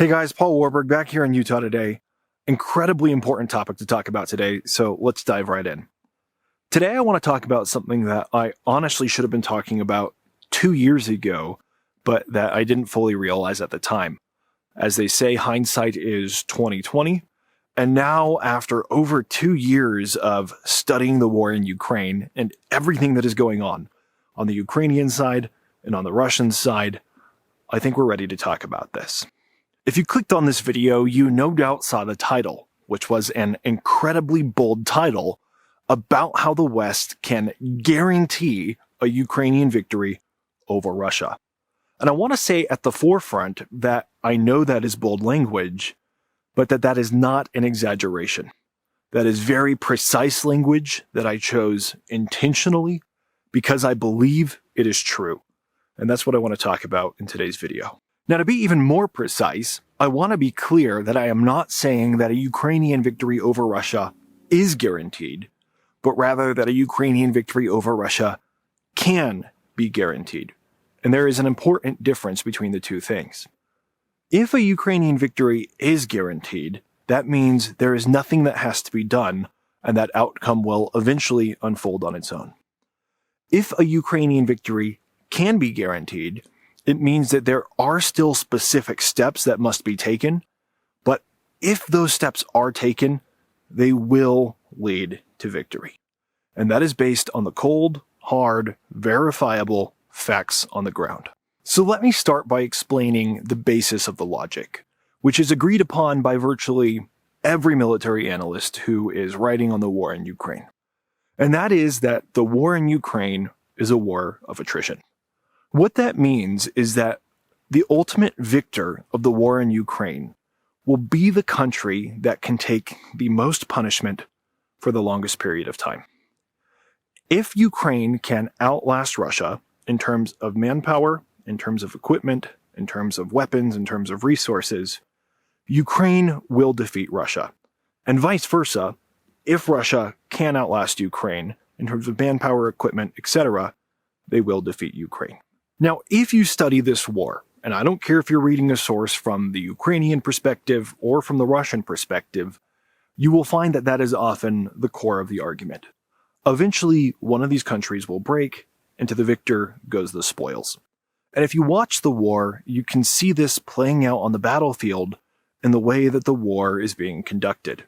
Hey guys, Paul Warburg back here in Utah today. Incredibly important topic to talk about today, so let's dive right in. Today I want to talk about something that I honestly should have been talking about 2 years ago, but that I didn't fully realize at the time. As they say, hindsight is 20/20, and now after over 2 years of studying the war in Ukraine and everything that is going on the Ukrainian side and on the Russian side, I think we're ready to talk about this. If you clicked on this video, you no doubt saw the title, which was an incredibly bold title about how the West can guarantee a Ukrainian victory over Russia. And I want to say at the forefront that I know that is bold language, but that is not an exaggeration. That is very precise language that I chose intentionally because I believe it is true. And that's what I want to talk about in today's video. Now, to be even more precise, I want to be clear that I am not saying that a Ukrainian victory over Russia is guaranteed, but rather that a Ukrainian victory over Russia can be guaranteed. And there is an important difference between the two things. If a Ukrainian victory is guaranteed, that means there is nothing that has to be done, and that outcome will eventually unfold on its own. If a Ukrainian victory can be guaranteed, it means that there are still specific steps that must be taken, but if those steps are taken, they will lead to victory. And that is based on the cold, hard, verifiable facts on the ground. So let me start by explaining the basis of the logic, which is agreed upon by virtually every military analyst who is writing on the war in Ukraine. And that is that the war in Ukraine is a war of attrition. What that means is that the ultimate victor of the war in Ukraine will be the country that can take the most punishment for the longest period of time. If Ukraine can outlast Russia in terms of manpower, in terms of equipment, in terms of weapons, in terms of resources, Ukraine will defeat Russia. And vice versa, if Russia can outlast Ukraine in terms of manpower, equipment, etc., they will defeat Ukraine. Now, if you study this war, and I don't care if you're reading a source from the Ukrainian perspective or from the Russian perspective, you will find that that is often the core of the argument. Eventually, one of these countries will break, and to the victor goes the spoils. And if you watch the war, you can see this playing out on the battlefield in the way that the war is being conducted.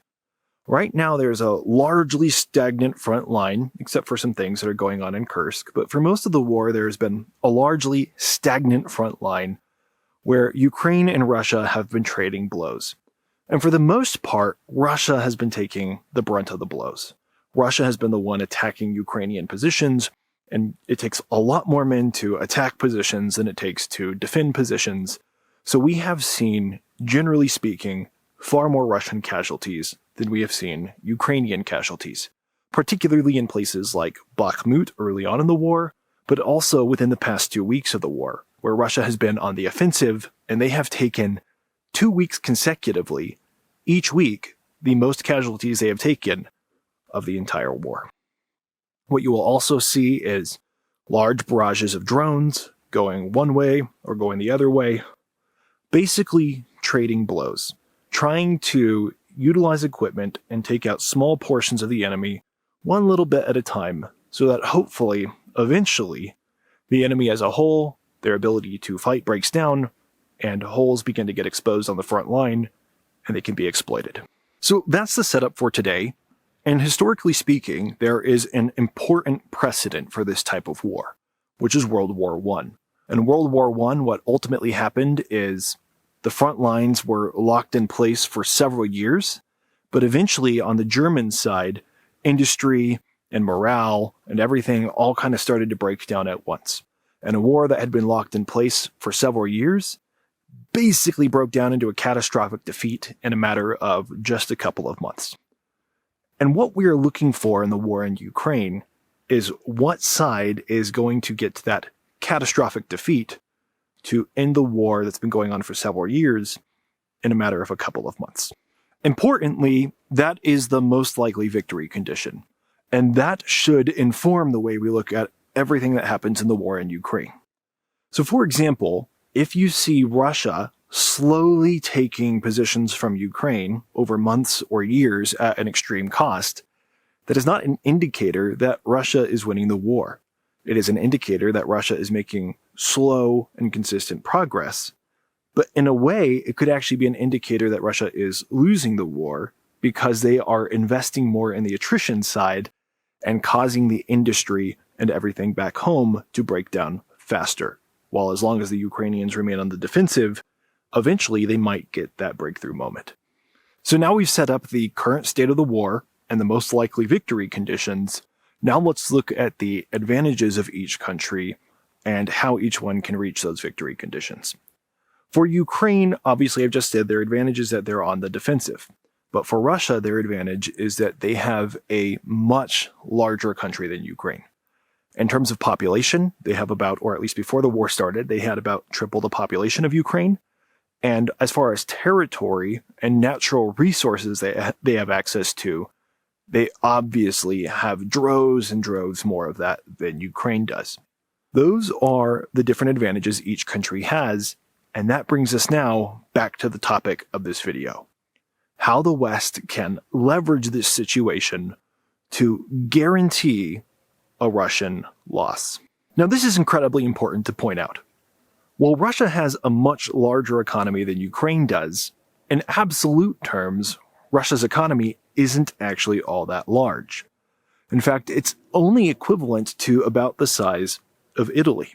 Right now, there's a largely stagnant front line, except for some things that are going on in Kursk. But for most of the war, there's been a largely stagnant front line where Ukraine and Russia have been trading blows. And for the most part, Russia has been taking the brunt of the blows. Russia has been the one attacking Ukrainian positions, and it takes a lot more men to attack positions than it takes to defend positions. So we have seen, generally speaking, far more Russian casualties than we have seen Ukrainian casualties, particularly in places like Bakhmut early on in the war, but also within the past 2 weeks of the war, where Russia has been on the offensive, and they have taken 2 weeks consecutively, each week, the most casualties they have taken of the entire war. What you will also see is large barrages of drones going one way or going the other way, basically trading blows, trying to utilize equipment and take out small portions of the enemy one little bit at a time, so that hopefully, eventually, the enemy as a whole, their ability to fight breaks down, and holes begin to get exposed on the front line, and they can be exploited. So that's the setup for today, and historically speaking, there is an important precedent for this type of war, which is World War I. In World War I, what ultimately happened is the front lines were locked in place for several years, but eventually on the German side, industry and morale and everything all kind of started to break down at once. And a war that had been locked in place for several years basically broke down into a catastrophic defeat in a matter of just a couple of months. And what we are looking for in the war in Ukraine is what side is going to get to that catastrophic defeat to end the war that's been going on for several years in a matter of a couple of months. Importantly, that is the most likely victory condition, and that should inform the way we look at everything that happens in the war in Ukraine. So for example, if you see Russia slowly taking positions from Ukraine over months or years at an extreme cost, that is not an indicator that Russia is winning the war. It is an indicator that Russia is making slow and consistent progress. But in a way, it could actually be an indicator that Russia is losing the war because they are investing more in the attrition side and causing the industry and everything back home to break down faster. While as long as the Ukrainians remain on the defensive, eventually they might get that breakthrough moment. So now we've set up the current state of the war and the most likely victory conditions. Now let's look at the advantages of each country and how each one can reach those victory conditions. For Ukraine, obviously I've just said their advantage is that they're on the defensive. But for Russia, their advantage is that they have a much larger country than Ukraine. In terms of population, they have about, or at least before the war started, they had about triple the population of Ukraine. And as far as territory and natural resources they have access to, they obviously have droves and droves more of that than Ukraine does. Those are the different advantages each country has, and that brings us now back to the topic of this video. How the West can leverage this situation to guarantee a Russian loss. Now, this is incredibly important to point out. While Russia has a much larger economy than Ukraine does, in absolute terms, Russia's economy isn't actually all that large. In fact, it's only equivalent to about the size of Italy.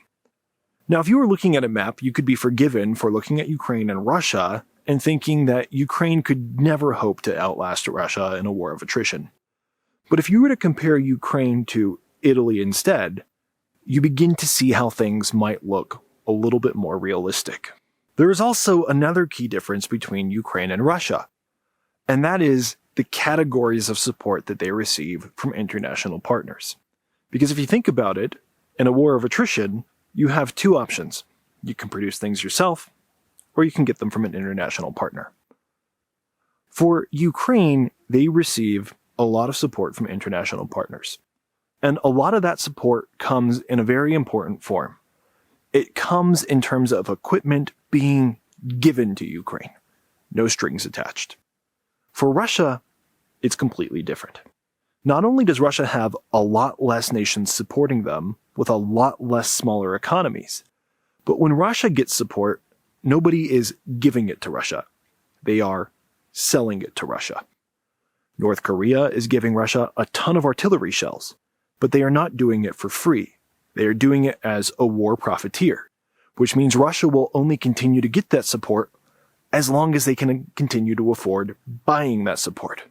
Now, if you were looking at a map, you could be forgiven for looking at Ukraine and Russia and thinking that Ukraine could never hope to outlast Russia in a war of attrition. But if you were to compare Ukraine to Italy instead, you begin to see how things might look a little bit more realistic. There is also another key difference between Ukraine and Russia, and that is the categories of support that they receive from international partners. Because if you think about it, in a war of attrition, you have two options. You can produce things yourself, or you can get them from an international partner. For Ukraine, they receive a lot of support from international partners. And a lot of that support comes in a very important form. It comes in terms of equipment being given to Ukraine, no strings attached. For Russia, it's completely different. Not only does Russia have a lot less nations supporting them with a lot less smaller economies, but when Russia gets support, nobody is giving it to Russia. They are selling it to Russia. North Korea is giving Russia a ton of artillery shells, but they are not doing it for free. They are doing it as a war profiteer, which means Russia will only continue to get that support as long as they can continue to afford buying that support.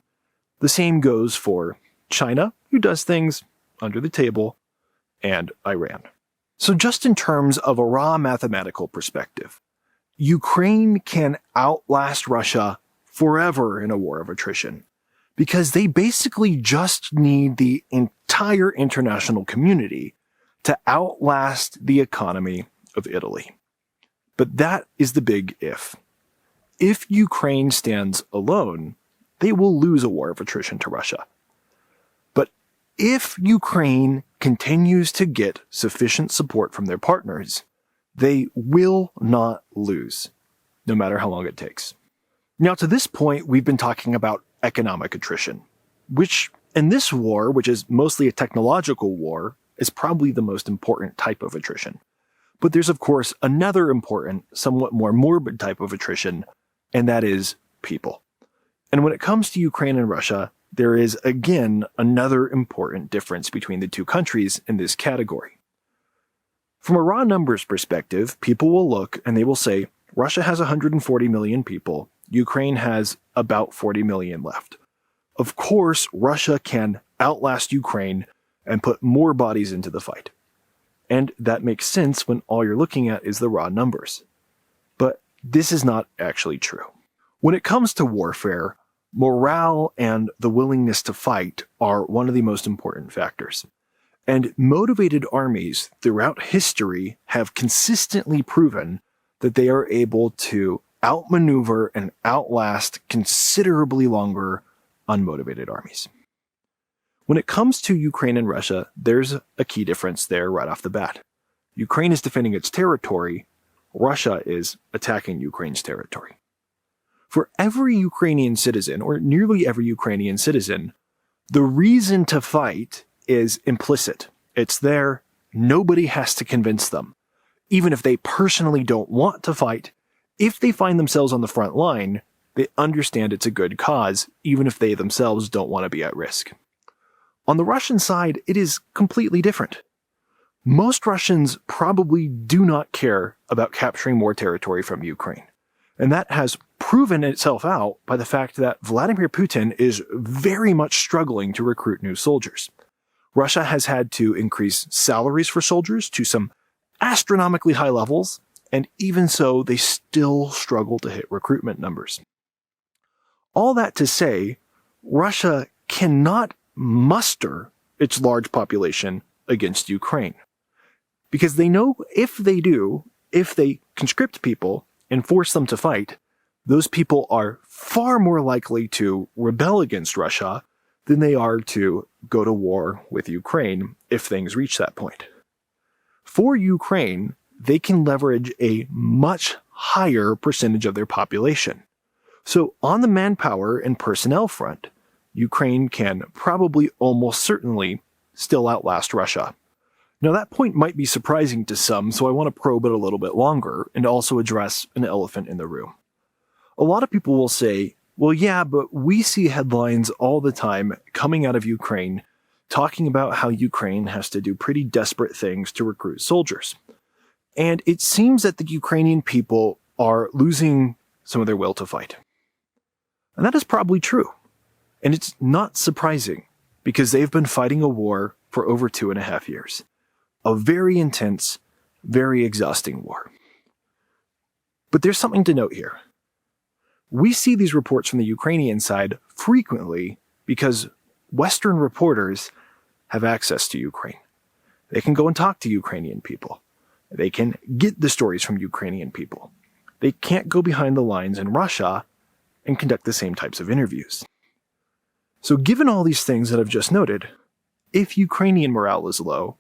The same goes for China, who does things under the table, and Iran. So just in terms of a raw mathematical perspective, Ukraine can outlast Russia forever in a war of attrition because they basically just need the entire international community to outlast the economy of Italy. But that is the big if. If Ukraine stands alone, they will lose a war of attrition to Russia. But if Ukraine continues to get sufficient support from their partners, they will not lose, no matter how long it takes. Now, to this point, we've been talking about economic attrition, which in this war, which is mostly a technological war, is probably the most important type of attrition. But there's, of course, another important, somewhat more morbid type of attrition, and that is people. And when it comes to Ukraine and Russia, there is, again, another important difference between the two countries in this category. From a raw numbers perspective, people will look and they will say, Russia has 140 million people, Ukraine has about 40 million left. Of course, Russia can outlast Ukraine and put more bodies into the fight. And that makes sense when all you're looking at is the raw numbers. But this is not actually true. When it comes to warfare, morale and the willingness to fight are one of the most important factors. And motivated armies throughout history have consistently proven that they are able to outmaneuver and outlast considerably longer unmotivated armies. When it comes to Ukraine and Russia, there's a key difference there right off the bat. Ukraine is defending its territory, Russia is attacking Ukraine's territory. For every Ukrainian citizen, or nearly every Ukrainian citizen, the reason to fight is implicit. It's there. Nobody has to convince them. Even if they personally don't want to fight, if they find themselves on the front line, they understand it's a good cause, even if they themselves don't want to be at risk. On the Russian side, it is completely different. Most Russians probably do not care about capturing more territory from Ukraine. And that has proven itself out by the fact that Vladimir Putin is very much struggling to recruit new soldiers. Russia has had to increase salaries for soldiers to some astronomically high levels, and even so, they still struggle to hit recruitment numbers. All that to say, Russia cannot muster its large population against Ukraine. Because they know if they conscript people and force them to fight, those people are far more likely to rebel against Russia than they are to go to war with Ukraine if things reach that point. For Ukraine, they can leverage a much higher percentage of their population. So on the manpower and personnel front, Ukraine can probably almost certainly still outlast Russia. Now that point might be surprising to some, so I want to probe it a little bit longer and also address an elephant in the room. A lot of people will say, well, yeah, but we see headlines all the time coming out of Ukraine talking about how Ukraine has to do pretty desperate things to recruit soldiers. And it seems that the Ukrainian people are losing some of their will to fight. And that is probably true. And it's not surprising because they've been fighting a war for over 2.5 years. A very intense, very exhausting war. But there's something to note here. We see these reports from the Ukrainian side frequently because Western reporters have access to Ukraine. They can go and talk to Ukrainian people. They can get the stories from Ukrainian people. They can't go behind the lines in Russia and conduct the same types of interviews. So given all these things that I've just noted, if Ukrainian morale is low,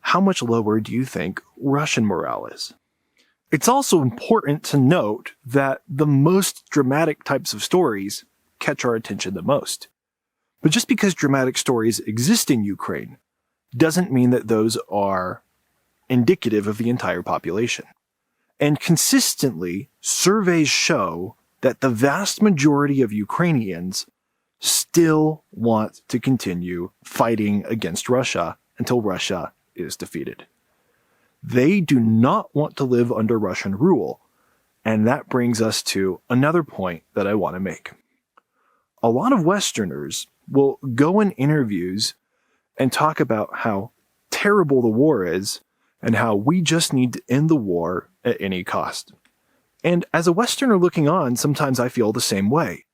how much lower do you think Russian morale is? It's also important to note that the most dramatic types of stories catch our attention the most. But just because dramatic stories exist in Ukraine doesn't mean that those are indicative of the entire population. And consistently, surveys show that the vast majority of Ukrainians still want to continue fighting against Russia until Russia is defeated. They do not want to live under Russian rule, and that brings us to another point that I want to make. A lot of Westerners will go in interviews and talk about how terrible the war is and how we just need to end the war at any cost. And as a Westerner looking on, sometimes I feel the same way.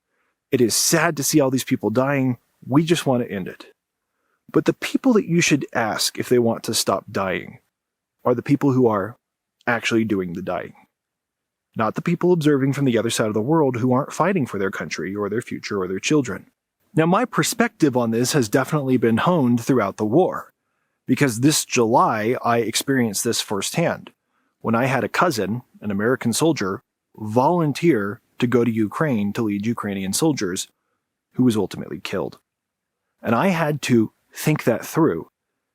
It is sad to see all these people dying. We just want to end it. But the people that you should ask if they want to stop dying are the people who are actually doing the dying. Not the people observing from the other side of the world who aren't fighting for their country or their future or their children. Now, my perspective on this has definitely been honed throughout the war, because this July I experienced this firsthand when I had a cousin, an American soldier, volunteer to go to Ukraine to lead Ukrainian soldiers who was ultimately killed. And I had to think that through,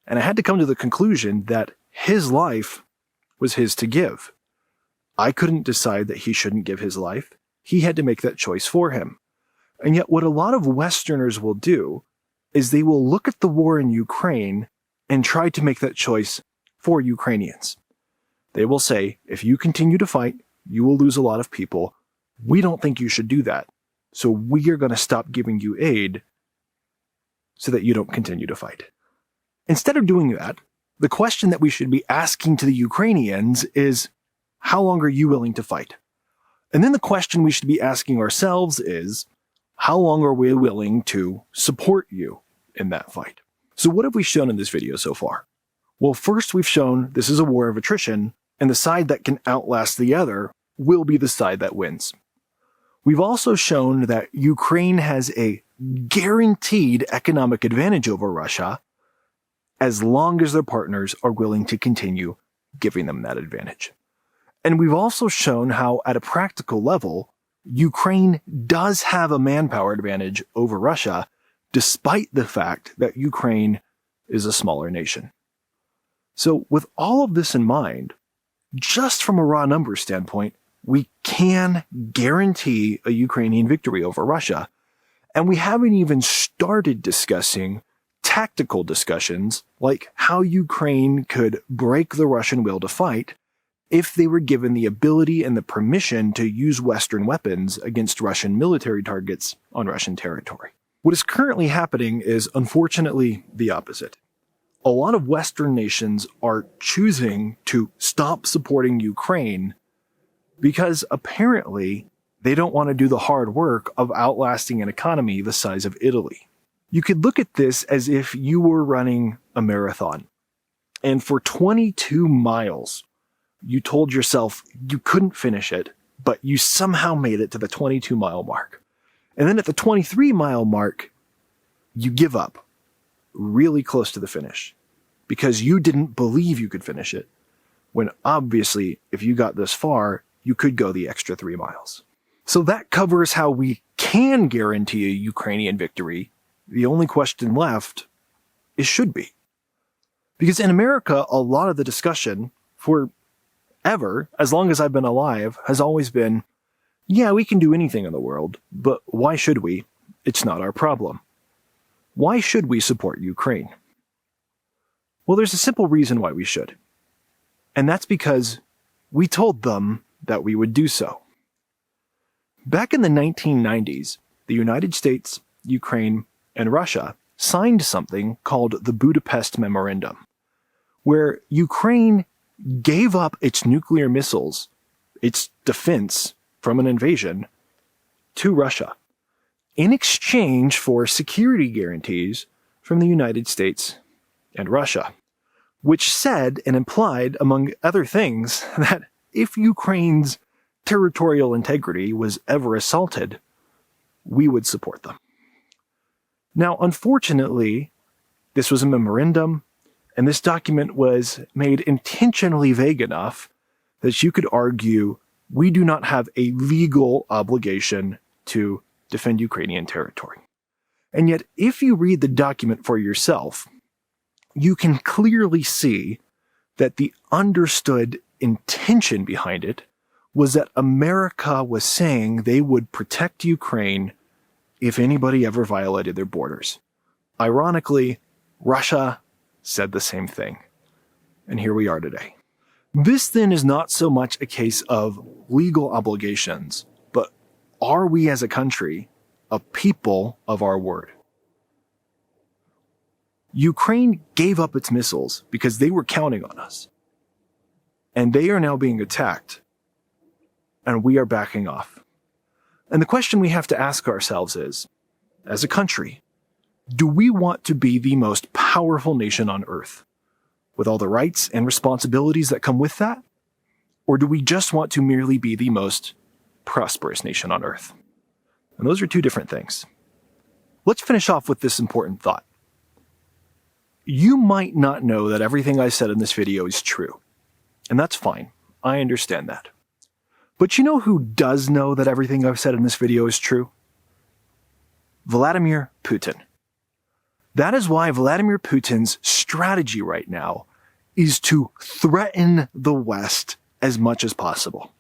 and I had to come to the conclusion that his life was his to give. I couldn't decide that he shouldn't give his life. He had to make that choice for him. And yet what a lot of Westerners will do is they will look at the war in Ukraine and try to make that choice for Ukrainians. They will say, if you continue to fight, you will lose a lot of people. We don't think you should do that. So we are going to stop giving you aid so that you don't continue to fight. Instead of doing that, the question that we should be asking to the Ukrainians is, how long are you willing to fight? And then the question we should be asking ourselves is, how long are we willing to support you in that fight? So what have we shown in this video so far? Well, first we've shown this is a war of attrition, and the side that can outlast the other will be the side that wins. We've also shown that Ukraine has a guaranteed economic advantage over Russia as long as their partners are willing to continue giving them that advantage. And we've also shown how, at a practical level, Ukraine does have a manpower advantage over Russia, despite the fact that Ukraine is a smaller nation. So with all of this in mind, just from a raw numbers standpoint, we can guarantee a Ukrainian victory over Russia. And we haven't even started discussing tactical discussions like how Ukraine could break the Russian will to fight if they were given the ability and the permission to use Western weapons against Russian military targets on Russian territory. What is currently happening is, unfortunately, the opposite. A lot of Western nations are choosing to stop supporting Ukraine because apparently they don't want to do the hard work of outlasting an economy the size of Italy. You could look at this as if you were running a marathon, and for 22 miles, you told yourself you couldn't finish it, but you somehow made it to the 22-mile mark. And then at the 23-mile mark, you give up really close to the finish because you didn't believe you could finish it, when obviously, if you got this far, you could go the extra 3 miles. So that covers how we can guarantee a Ukrainian victory. The only question left is should be. Because in America, a lot of the discussion forever, as long as I've been alive, has always been, yeah, we can do anything in the world, but why should we? It's not our problem. Why should we support Ukraine? Well, there's a simple reason why we should. And that's because we told them that we would do so. Back in the 1990s, the United States, Ukraine, and Russia signed something called the Budapest Memorandum, where Ukraine gave up its nuclear missiles, its defense from an invasion, to Russia, in exchange for security guarantees from the United States and Russia, which said and implied, among other things, that if Ukraine's territorial integrity was ever assaulted, we would support them. Now, unfortunately, this was a memorandum, and this document was made intentionally vague enough that you could argue we do not have a legal obligation to defend Ukrainian territory. And yet, if you read the document for yourself, you can clearly see that the understood intention behind it was that America was saying they would protect Ukraine if anybody ever violated their borders. Ironically, Russia said the same thing. And here we are today. This then is not so much a case of legal obligations, but are we as a country a people of our word? Ukraine gave up its missiles because they were counting on us. And they are now being attacked. And we are backing off. And the question we have to ask ourselves is, as a country, do we want to be the most powerful nation on earth, with all the rights and responsibilities that come with that? Or do we just want to merely be the most prosperous nation on earth? And those are two different things. Let's finish off with this important thought. You might not know that everything I said in this video is true. And that's fine. I understand that. But you know who does know that everything I've said in this video is true? Vladimir Putin. That is why Vladimir Putin's strategy right now is to threaten the West as much as possible.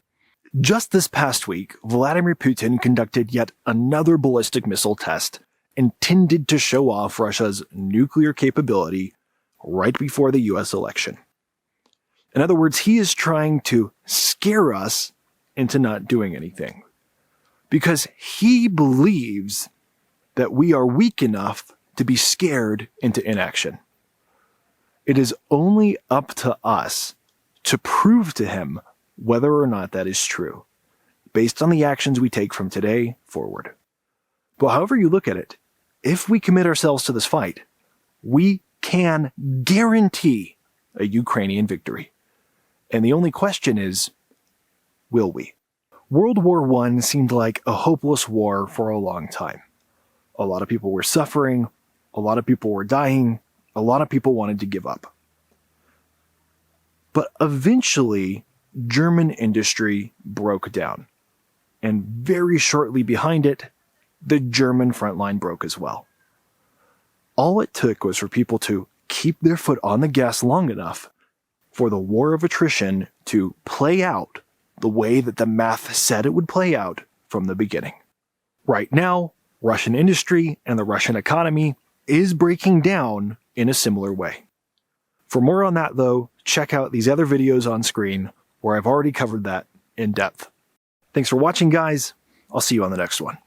Just this past week, Vladimir Putin conducted yet another ballistic missile test intended to show off Russia's nuclear capability right before the US election. In other words, he is trying to scare us into not doing anything, because he believes that we are weak enough to be scared into inaction. It is only up to us to prove to him whether or not that is true, based on the actions we take from today forward. But however you look at it, if we commit ourselves to this fight, we can guarantee a Ukrainian victory. And the only question is, will we? World War I seemed like a hopeless war for a long time. A lot of people were suffering, a lot of people were dying, a lot of people wanted to give up. But eventually, German industry broke down. And very shortly behind it, the German front line broke as well. All it took was for people to keep their foot on the gas long enough for the war of attrition to play out the way that the math said it would play out from the beginning. Right now, Russian industry and the Russian economy is breaking down in a similar way. For more on that though, check out these other videos on screen where I've already covered that in depth. Thanks for watching, guys. I'll see you on the next one.